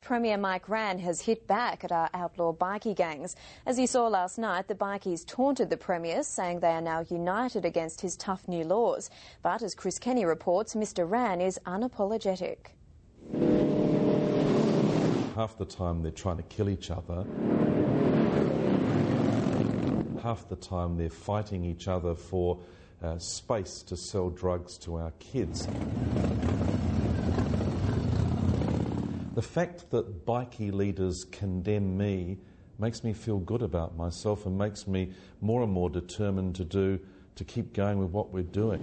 Premier Mike Rann has hit back at our outlaw bikie gangs. As he saw last night, the bikies taunted the Premier, saying they are now united against his tough new laws. But as Chris Kenny reports, Mr Rann is unapologetic. Half the time they're trying to kill each other. Half the time they're fighting each other for space to sell drugs to our kids. The fact that bikie leaders condemn me makes me feel good about myself and makes me more and more determined to keep going with what we're doing.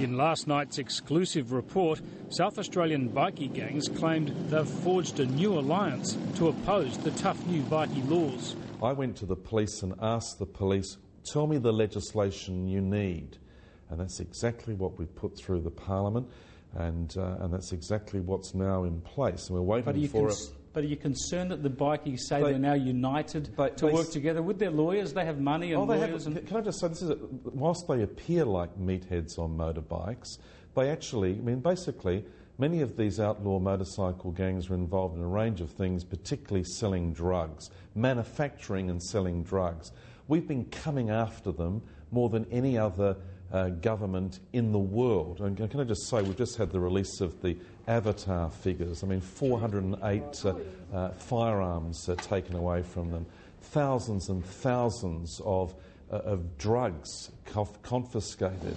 In last night's exclusive report, South Australian bikie gangs claimed they've forged a new alliance to oppose the tough new bikie laws. I went to the police and asked the police, tell me the legislation you need. And that's exactly what we've put through the Parliament, and that's exactly what's now in place. And we're waiting for it. But are you concerned that the bikies say they're now united to work together with their lawyers? They have money and lawyers. Can I just say, whilst they appear like meatheads on motorbikes, they actually, basically, many of these outlaw motorcycle gangs are involved in a range of things, particularly selling drugs, manufacturing and selling drugs. We've been coming after them more than any other government in the world. And can I just say, we've just had the release of the Avatar figures. 408 firearms taken away from them, thousands and thousands of drugs confiscated.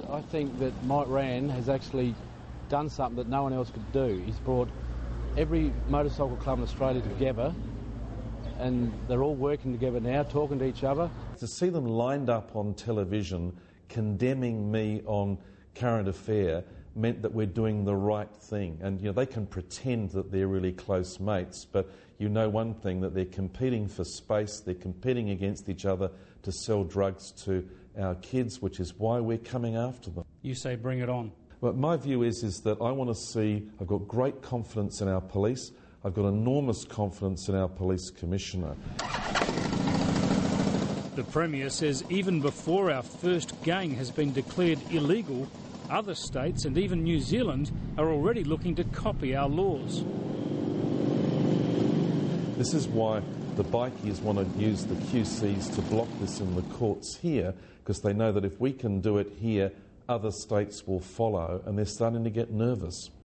I think that Mike Rann has actually done something that no one else could do. He's brought every motorcycle club in Australia together, and they're all working together now, talking to each other. To see them lined up on television condemning me on Current Affair meant that we're doing the right thing. And they can pretend that they're really close mates, but you know one thing, that they're competing for space, they're competing against each other to sell drugs to our kids, which is why we're coming after them. You say bring it on. Well, my view is that I want to see, I've got great confidence in our police, I've got enormous confidence in our police commissioner. The Premier says even before our first gang has been declared illegal, other states and even New Zealand are already looking to copy our laws. This is why the bikies want to use the QCs to block this in the courts here, because they know that if we can do it here, other states will follow, and they're starting to get nervous.